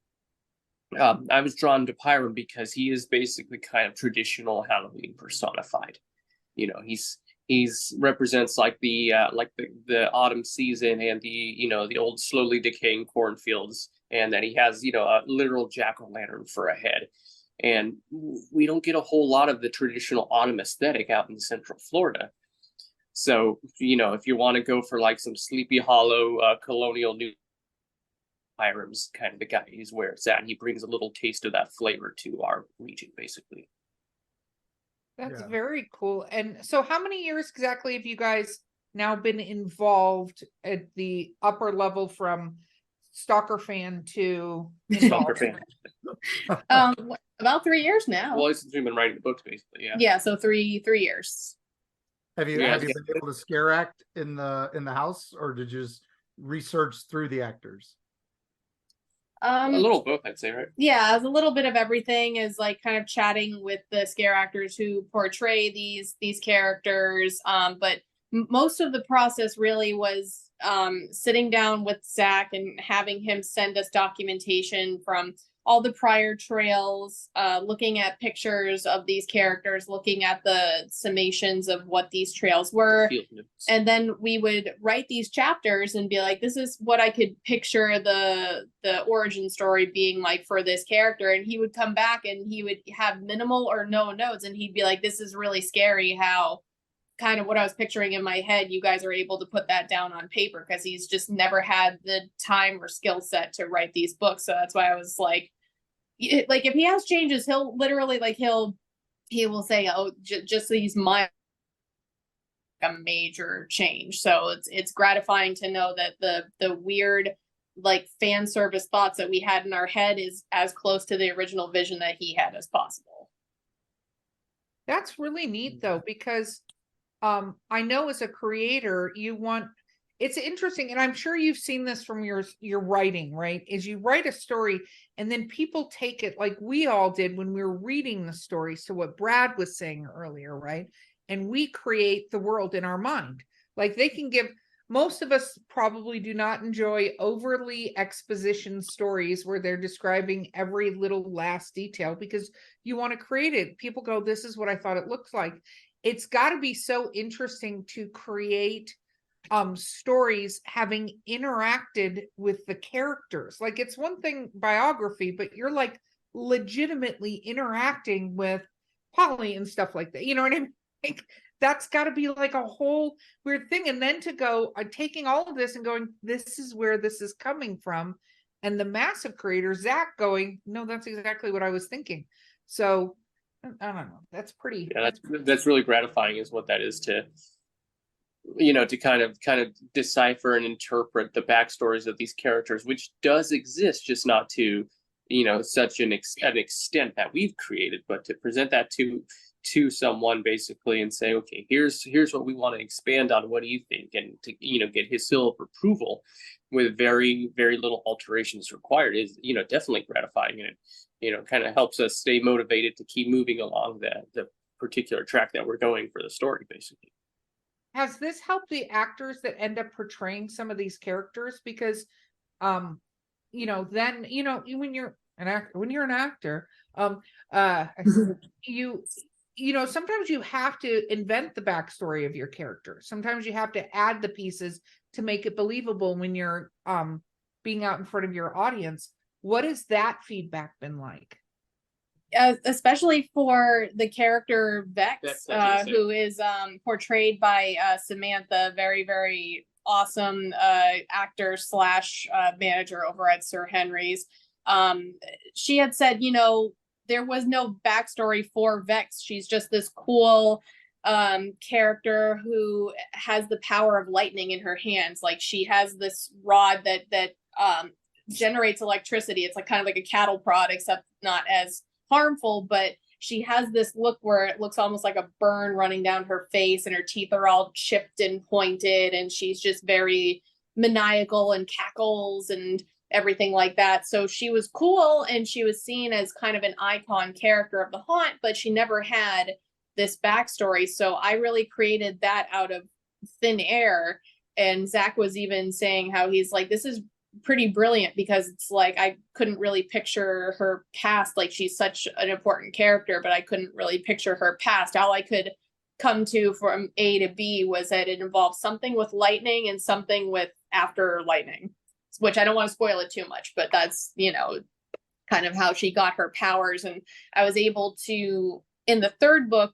I was drawn to Pyrum because he is basically kind of traditional Halloween personified. You know, he's represents like the autumn season and the old slowly decaying cornfields, and that he has a literal jack-o'-lantern for a head. And we don't get a whole lot of the traditional autumn aesthetic out in Central Florida. So, if you want to go for like some Sleepy Hollow colonial new, Pyrum's kind of the guy. He's where it's at. He brings a little taste of that flavor to our region, basically. That's very cool. And so how many years exactly have you guys now been involved at the upper level from stalker fan to Stalker fan? About 3 years now. Well, since we've been writing the books, basically, yeah. Yeah, so three years. Have you been able to scare act in the house, or did you just research through the actors? A little both, I'd say, right? Yeah, as a little bit of everything, is like kind of chatting with the scare actors who portray these characters. But most of the process really was sitting down with Zach and having him send us documentation from all the prior trails, looking at pictures of these characters, looking at the summations of what these trails were. And then we would write these chapters and be like, this is what I could picture the origin story being like for this character. And he would come back and he would have minimal or no notes. And he'd be like, this is really scary how kind of what I was picturing in my head, you guys are able to put that down on paper, because he's just never had the time or skill set to write these books. So that's why I was like if he has changes, he'll literally he will say, oh, just these mild, a major change. So it's gratifying to know that the weird like fan service thoughts that we had in our head is as close to the original vision that he had as possible. That's really neat though, because I know as a creator, it's interesting, and I'm sure you've seen this from your writing, right? Is you write a story and then people take it like we all did when we were reading the story. So what Brad was saying earlier, right? And we create the world in our mind. Like most of us probably do not enjoy overly exposition stories where they're describing every little last detail, because you want to create it. People go, this is what I thought it looks like. It's got to be so interesting to create stories having interacted with the characters. Like, it's one thing biography, but you're like legitimately interacting with Polly and stuff like that. You know what I mean? Like, that's got to be like a whole weird thing. And then to go taking all of this and going, this is where this is coming from. And the massive creator, Zach, going, no, that's exactly what I was thinking. So I don't know. That's pretty. Yeah, that's really gratifying, is what that is, to to kind of decipher and interpret the backstories of these characters, which does exist, just not to such an extent that we've created, but to present that to someone basically and say, okay, here's what we want to expand on. What do you think? And to get his seal of approval with very, very little alterations required is definitely gratifying, and it kind of helps us stay motivated to keep moving along the particular track that we're going for the story, basically. Has this helped the actors that end up portraying some of these characters? Because then when you're an actor, sometimes you have to invent the backstory of your character. Sometimes you have to add the pieces to make it believable when you're being out in front of your audience. What has that feedback been like? Especially for the character Vex, who is portrayed by Samantha, very, very awesome actor / manager over at Sir Henry's. She had said, there was no backstory for Vex. She's just this cool character who has the power of lightning in her hands. Like, she has this rod that generates electricity. It's like kind of like a cattle prod, except not as harmful, but she has this look where it looks almost like a burn running down her face, and her teeth are all chipped and pointed, and she's just very maniacal and cackles and everything like that. So she was cool, and she was seen as kind of an icon character of the haunt, but she never had this backstory. So I really created that out of thin air. And Zach was even saying how he's like, this is pretty brilliant, because it's like I couldn't really picture her past. Like, she's such an important character, but I couldn't really picture her past. All I could come to from A to B was that it involved something with lightning and something with after lightning, which I don't want to spoil it too much, but that's kind of how she got her powers. And I was able to, in the third book,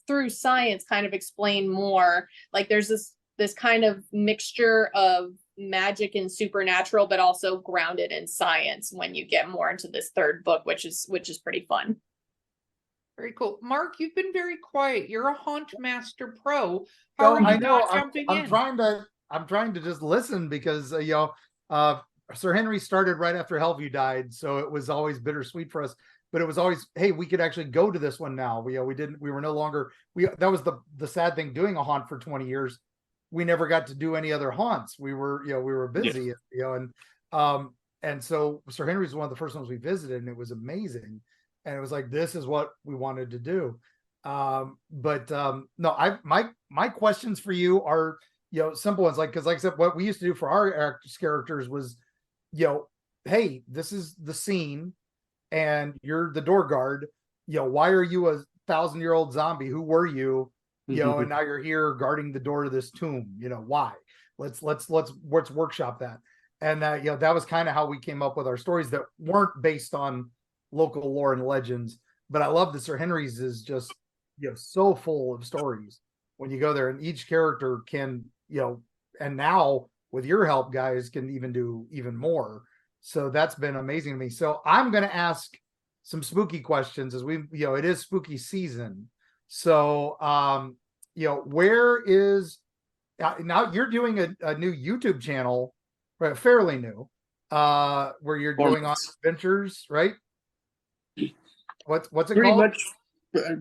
through science, kind of explain more. Like, there's this kind of mixture of magic and supernatural, but also grounded in science when you get more into this third book, which is pretty fun. Very cool. Mark, you've been very quiet. You're a Haunt Master Pro. How are you I know. jumping I'm in? trying to just listen, because Sir Henry started right after Hellview died, so it was always bittersweet for us. But it was always, hey, we could actually go to this one now. We were no longer, that was the sad thing doing a haunt for 20 years. We never got to do any other haunts. We were busy, and so Sir Henry's one of the first ones we visited, and it was amazing. And it was like, this is what we wanted to do. No, my questions for you are, simple ones, because like I said, what we used to do for our characters was, hey, this is the scene, and you're the door guard. Why are you a 1,000-year-old zombie? Who were you? And now you're here guarding the door to this tomb. Why? Let's workshop that. And that was kind of how we came up with our stories that weren't based on local lore and legends. But I love that Sir Henry's is just so full of stories. when you go there, and each character can, and now with your help, guys, can even do even more. So that's been amazing to me. So I'm going to ask some spooky questions as it is spooky season. So, where is now you're doing a new YouTube channel, right? Fairly new, where you're going on adventures, right? What's it called?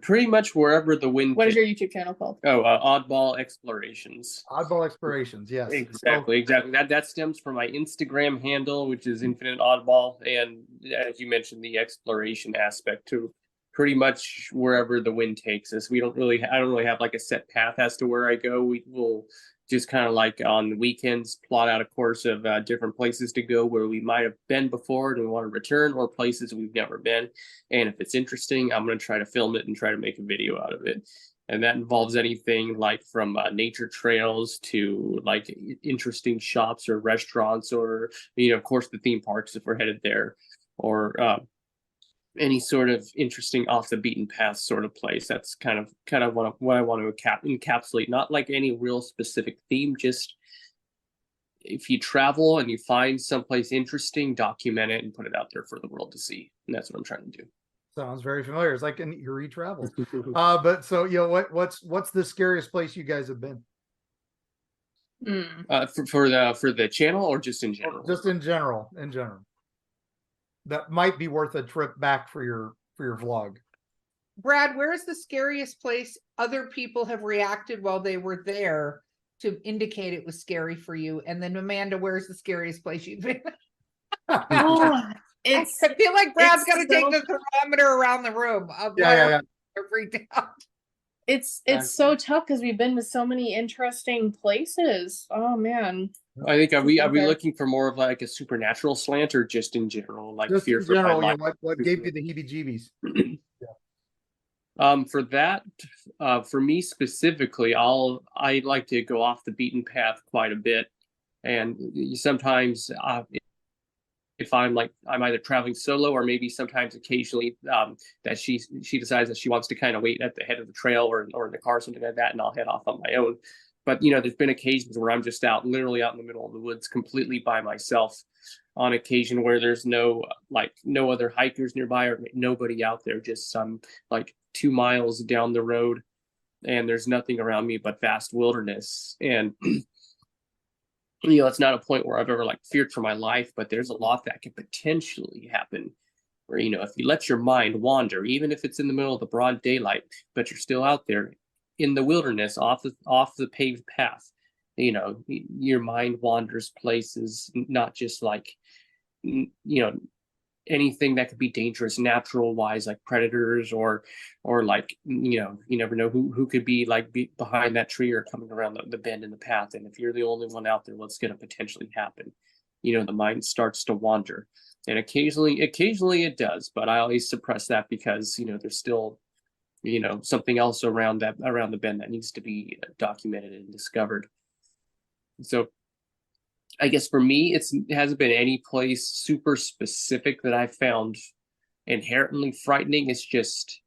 Pretty much wherever the wind. What is your YouTube channel called? Oh, Oddball Explorations. Oddball Explorations, yes. Exactly. That stems from my Instagram handle, which is Infinite Oddball, and as you mentioned, the exploration aspect too. Pretty much wherever the wind takes us. I don't really have like a set path as to where I go. We will just kind of like on the weekends plot out a course of different places to go where we might have been before and we want to return, or places we've never been. And if it's interesting, I'm going to try to film it and try to make a video out of it. And that involves anything like from nature trails to like interesting shops or restaurants, or, of course, the theme parks if we're headed there, or any sort of interesting off the beaten path sort of place. That's kind of what I want to encapsulate. Not like any real specific theme, just if you travel and you find someplace interesting, document it and put it out there for the world to see. And that's what I'm trying to do. Sounds very familiar. It's like an Eerie travel. But so what's the scariest place you guys have been? For the channel, or just in general? Just in general. That might be worth a trip back for your vlog. Brad, where's the scariest place other people have reacted while they were there to indicate it was scary for you? And then Amanda, where's the scariest place you've been? Oh, I feel like Brad's got to take the thermometer around the room. Yeah. Freaked out. It's so tough because we've been to so many interesting places. Oh man. I think are we looking for more of like a supernatural slant, or just in general, like just fear in general, for my life? what gave you the heebie-jeebies? For that, for me specifically, I like to go off the beaten path quite a bit, and sometimes if I'm either traveling solo, or maybe sometimes occasionally that she decides that she wants to kind of wait at the head of the trail or in the car or something like that, and I'll head off on my own. But there's been occasions where I'm just literally out in the middle of the woods, completely by myself. On occasion where there's no other hikers nearby or nobody out there, just some like 2 miles down the road, and there's nothing around me but vast wilderness. And it's not a point where I've ever feared for my life, but there's a lot that could potentially happen where, if you let your mind wander, even if it's in the middle of the broad daylight, but you're still out there in the wilderness off the paved path, your mind wanders places, not just anything that could be dangerous natural wise, like predators or you never know who could be behind that tree or coming around the bend in the path. And if you're the only one out there, what's going to potentially happen? The mind starts to wander, and occasionally it does, but I always suppress that because there's still something else around the bend that needs to be documented and discovered. So I guess for me, it hasn't been any place super specific that I found inherently frightening. It's just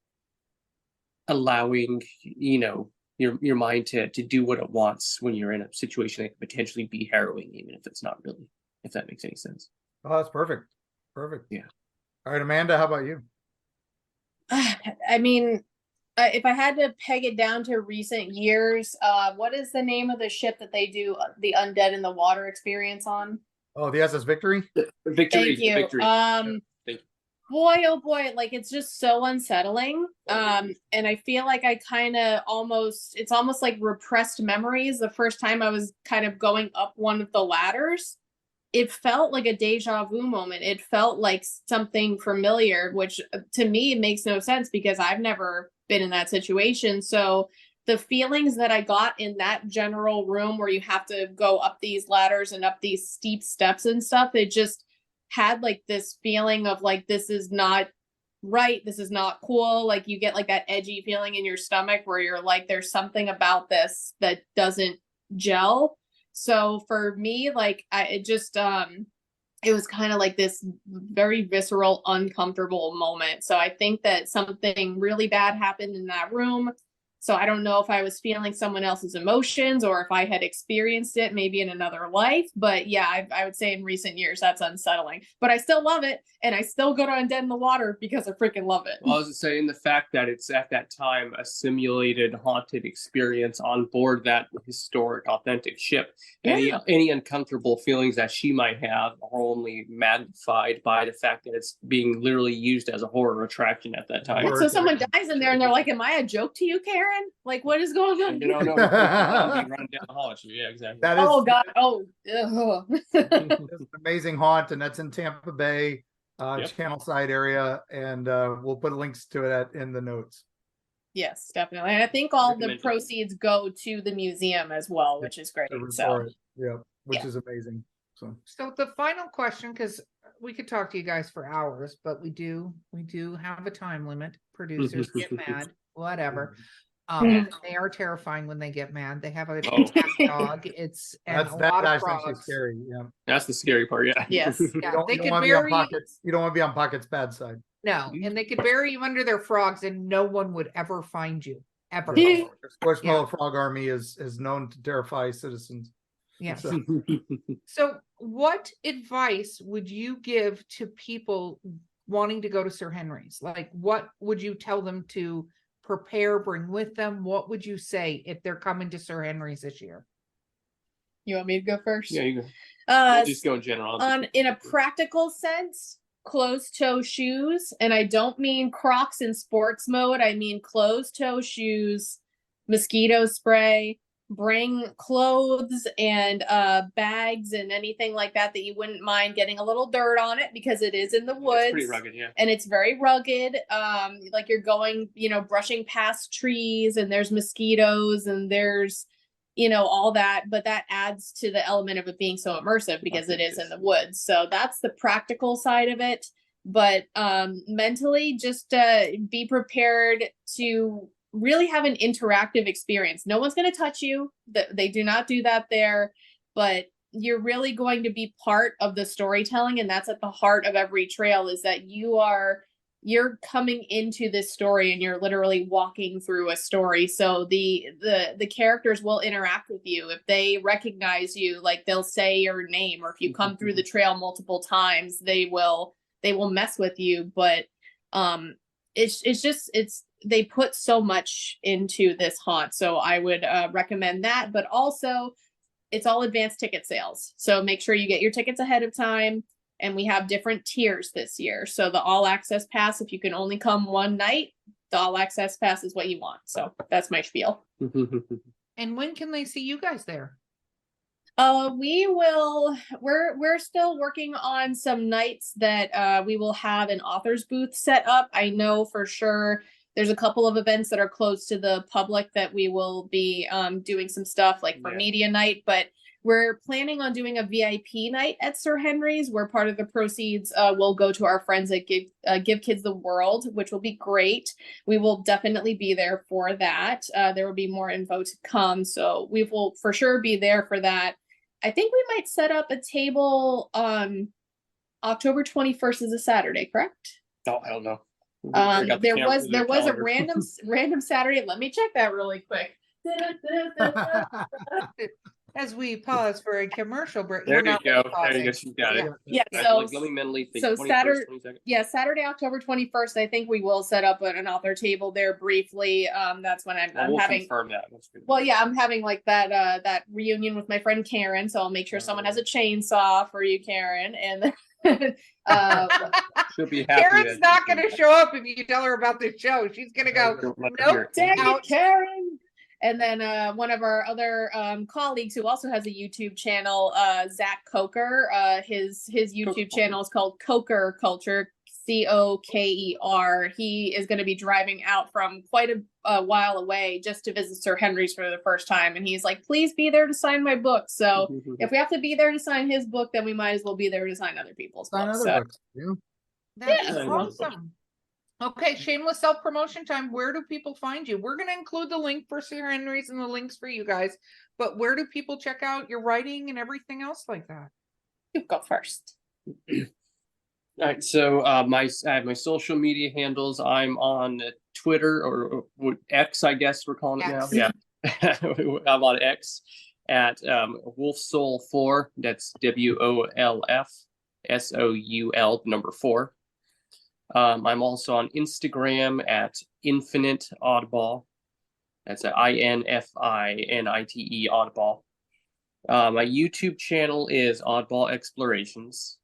allowing, your mind to do what it wants when you're in a situation that could potentially be harrowing, even if it's not really, if that makes any sense. Oh, that's perfect. Perfect. Yeah. All right, Amanda, how about you? I mean, if I had to peg it down to recent years, what is the name of the ship that they do the Undead in the Water experience on? Oh, the SS Victory? Thank you. Victory. Thank you. Boy, oh boy, it's just so unsettling. And I feel like I kind of it's almost like repressed memories. The first time I was kind of going up one of the ladders, it felt like a deja vu moment. It felt like something familiar, which to me makes no sense because I've never been in that situation. So the feelings that I got in that general room where you have to go up these ladders and up these steep steps and stuff, it just had this feeling of this is not right. This is not cool. You get that edgy feeling in your stomach where you're there's something about this that doesn't gel. So for me, it was kind of this very visceral, uncomfortable moment. So I think that something really bad happened in that room. So I don't know if I was feeling someone else's emotions or if I had experienced it maybe in another life. But yeah, I would say in recent years that's unsettling. But I still love it, and I still go to Dead in the Water because I freaking love it. Well, I was saying the fact that it's at that time a simulated haunted experience on board that historic, authentic ship. Yeah. Any uncomfortable feelings that she might have are only magnified by the fact that it's being literally used as a horror attraction at that time. Horror So someone dies in there, and they're like, "Am I a joke to you, Karen? Like, what is going on?" You know, no, running down the hall at you. Yeah, exactly. That is, Oh God! Oh, ugh. it's an amazing haunt, and that's in Tampa Bay, Yep. Channel Side area, and we'll put links to it in the notes. Yes, definitely. And I think all the Recommended. proceeds go to the museum as well, which is great. To So restore it. Yeah, which Yeah. is amazing. So the final question, because we could talk to you guys for hours, but we do have a time limit. Producers get mad, whatever. They are terrifying when they get mad. They have a Oh. attack dog. It's and that's a lot of actually frogs. scary. Yeah. That's the scary part. Yeah. Yes. Yeah, they You don't could want to be on bury Pockets. You don't want to be on Pocket's bad side. no, and they could bury you under their frogs, and no one would ever find you ever. Yeah. Squishmallow Frog Army is known to terrify citizens. Yes. So, So, what advice would you give to people wanting to go to Sir Henry's? Like, what would you tell them to prepare, bring with them? What would you say if they're coming to Sir Henry's this year? You want me to go first? Yeah, you go. Uh, We'll just go in general. in a practical sense, closed toe shoes, and I don't mean Crocs in sports mode. I mean closed toe shoes, mosquito spray. Bring clothes and bags and anything like that that you wouldn't mind getting a little dirt on it, because it is in the woods. It's pretty rugged, yeah. And it's very rugged. Like you're going, brushing past trees, and there's mosquitoes, and there's, all that, but that adds to the element of it being so immersive because it is in the woods. So that's the practical side of it. But mentally, just be prepared to really have an interactive experience. No one's going to touch you. They do not do that there, but you're really going to be part of the storytelling. And that's at the heart of every trail, is that you're coming into this story and you're literally walking through a story. So the characters will interact with you. If they recognize you, like they'll say your name, or if you come through the trail multiple times, they will mess with you. But they put so much into this haunt. So I would recommend that, but also it's all advanced ticket sales. So make sure you get your tickets ahead of time. And we have different tiers this year. So the all access pass, if you can only come one night, the all access pass is what you want. So that's my spiel. And when can they see you guys there? We're still working on some nights that we will have an author's booth set up. I know for sure there's a couple of events that are closed to the public that we will be doing some stuff like for media night, but we're planning on doing a VIP night at Sir Henry's, where part of the proceeds will go to our friends at Give Kids the World, which will be great. We will definitely be there for that. There will be more info to come, so we will for sure be there for that. I think we might set up a table on October 21st is a Saturday, correct? Oh, I don't know. There was a random Saturday. Let me check that really quick. As we pause for a commercial break. There you go. There you go. She's got it. Yeah. Let me mentally think. So 21st, Saturday, 22nd. yeah, Saturday, October 21st. I think we will set up an author table there briefly. That's when I'm We'll having. confirm that. That's good. Well, yeah, I'm having like that reunion with my friend Karen. So I'll make sure someone has a chainsaw for you, Karen, and. She'll be happy. Karen's not going to show up if you tell her about the show. She's going to go, nope, dang it, Karen. And then one of our other colleagues who also has a YouTube channel, Zach Coker, his YouTube channel is called Coker Culture, Coker. He is going to be driving out from quite a while away just to visit Sir Henry's for the first time. And he's like, please be there to sign my book. So if we have to be there to sign his book, then we might as well be there to sign other people's books. books. That is awesome. Okay, shameless self-promotion time. Where do people find you? We're going to include the link for Sir Henry's and the links for you guys, but where do people check out your writing and everything else like that? You go first. All right, so I have my social media handles. I'm on Twitter or X, I guess we're calling it now. X. Yeah, I'm on X at WolfSoul4. That's WOLFSOUL number 4. I'm also on Instagram at Infinite Oddball. That's a INFINITE Oddball. My YouTube channel is Oddball Explorations.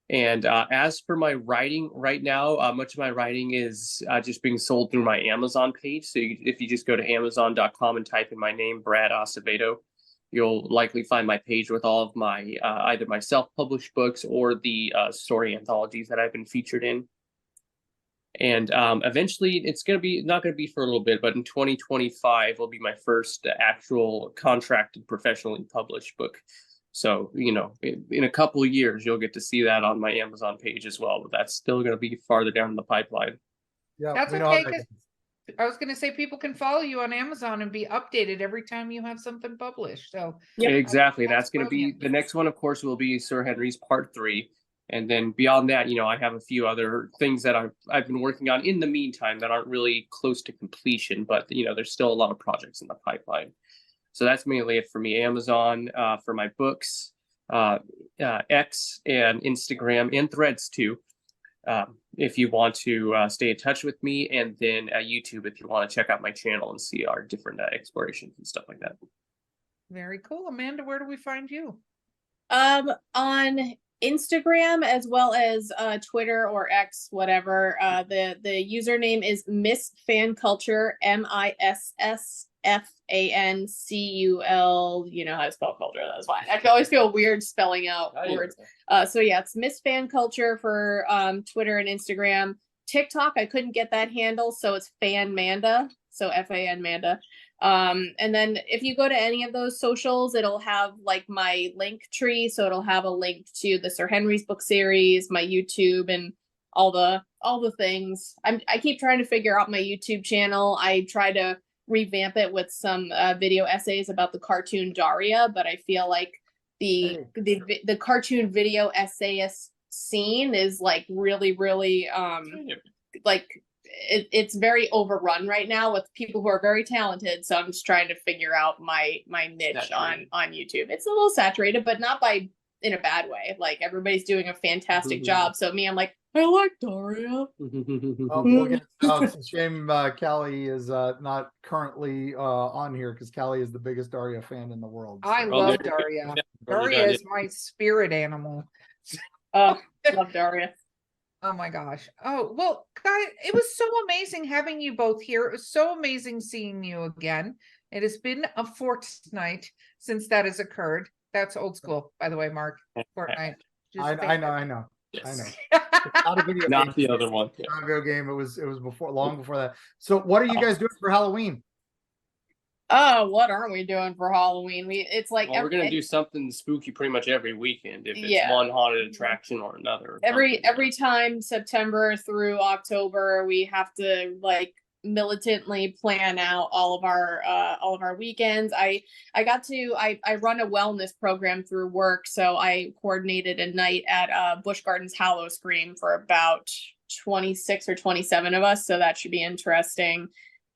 And as for my writing right now, much of my writing is just being sold through my Amazon page. So if you just go to Amazon.com and type in my name, Brad Acevedo, you'll likely find my page with all of my either my self-published books or the story anthologies that I've been featured in. And eventually, it's not going to be for a little bit, but in 2025 will be my first actual contracted, professionally published book. So, you know, in a couple of years, you'll get to see that on my Amazon page as well. But that's still going to be farther down the pipeline. Yeah, That's we know how okay, that 'cause goes. I was going to say people can follow you on Amazon and be updated every time you have something published. So Yep. Exactly. That's That's going to be brilliant. the next one, of course, will be Sir Henry's Part 3. And then beyond that, you know, I have a few other things that I've been working on in the meantime that aren't really close to completion, but you know, there's still a lot of projects in the pipeline. So that's mainly it for me. Amazon for my books, X and Instagram and Threads too. If you want to stay in touch with me, and then YouTube if you want to check out my channel and see our different explorations and stuff like that. very cool. Amanda, where do we find you? On Instagram as well as Twitter or X, whatever. The username is Miss Fan Culture, MISSFANCUL. You know how to spell culture, that's fine. I always feel weird spelling out words. So yeah, it's Miss Fan Culture for Twitter and Instagram. TikTok, I couldn't get that handle, so it's Fanmanda, so FAN Manda. And then if you go to any of those socials, it'll have like my link tree. So it'll have a link to the Sir Henry's book series, my YouTube, and all the things. I keep trying to figure out my YouTube channel. I try to revamp it with some video essays about the cartoon Daria, but I feel like the cartoon video essayist scene is like really like it's very overrun right now with people who are very talented. So I'm just trying to figure out my niche on YouTube. It's a little saturated, but not in a bad way. Like everybody's doing a fantastic job. So me, I'm like, I like Daria. It's a shame Callie is not currently on here, because Callie is the biggest Daria fan in the world. I love Daria. Daria is my spirit animal. Love Daria. Oh my gosh. Oh, well, guys, it was so amazing having you both here. It was so amazing seeing you again. It has been a fortnight since that has occurred. That's old school, by the way, Mark. Fortnite. I know. Yes. I know. Not a video Not game. the other one. Yeah. Not a video game. It was long before that. So what are you guys doing for Halloween? Oh, what aren't we doing for Halloween? It's like Well, we're gonna do something spooky pretty much every weekend, if it's Yeah. one haunted attraction or another. every time September through October, we have to like militantly plan out all of our weekends. I run a wellness program through work, so I coordinated a night at Busch Gardens Hallow Scream for about 26 or 27 of us, so that should be interesting.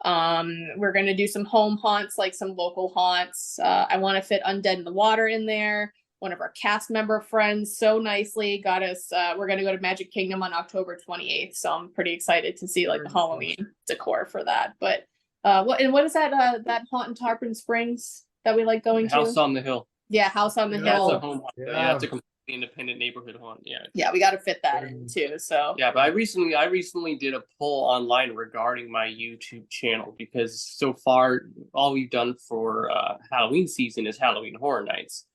We're going to do some home haunts, like some local haunts. I want to fit Undead in the Water in there. One of our cast member friends so nicely got us, we're going to go to Magic Kingdom on October 28th. So I'm pretty excited to see like the Halloween decor for that. But what is that haunt in Tarpon Springs that we like going to? House on the Hill. Yeah, House on the That's Hill. a home haunt. Yeah. Yeah, that's a completely independent neighborhood haunt. Yeah. Yeah, we got to fit that in too. So Yeah, but I recently did a poll online regarding my YouTube channel, because so far all we've done for Halloween season is Halloween Horror Nights.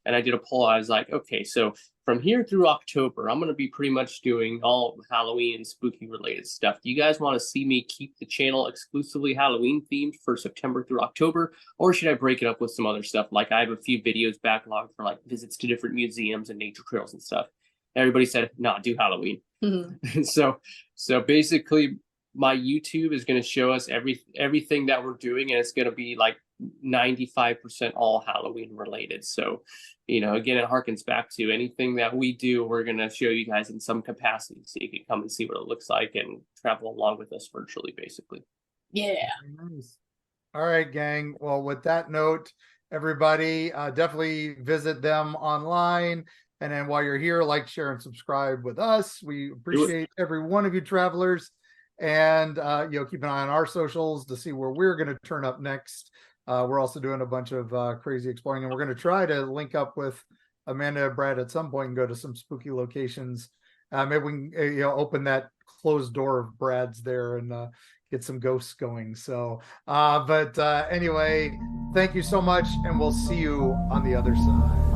And I did a poll. I was like, okay, so from here through October, I'm going to be pretty much doing all Halloween and spooky related stuff. Do you guys want to see me keep the channel exclusively Halloween themed for September through October? Or should I break it up with some other stuff? Like I have a few videos backlogged for like visits to different museums and nature trails and stuff. Everybody said, nah, do Halloween. Mhm. So basically my YouTube is going to show us everything that we're doing, and it's going to be like 95% all Halloween related. So, again, it harkens back to anything that we do, we're going to show you guys in some capacity so you can come and see what it looks like and travel along with us virtually, basically. Yeah. Nice. All right, gang. Well, with that note, everybody, definitely visit them online. And then while you're here, like, share, and subscribe with us. We appreciate every one of you travelers. And keep an eye on our socials to see where we're going to turn up next. We're also doing a bunch of crazy exploring, and we're going to try to link up with Amanda and Brad at some point and go to some spooky locations. Maybe we can open that closed door of Brad's there and get some ghosts going. So, anyway, thank you so much, and we'll see you on the other side.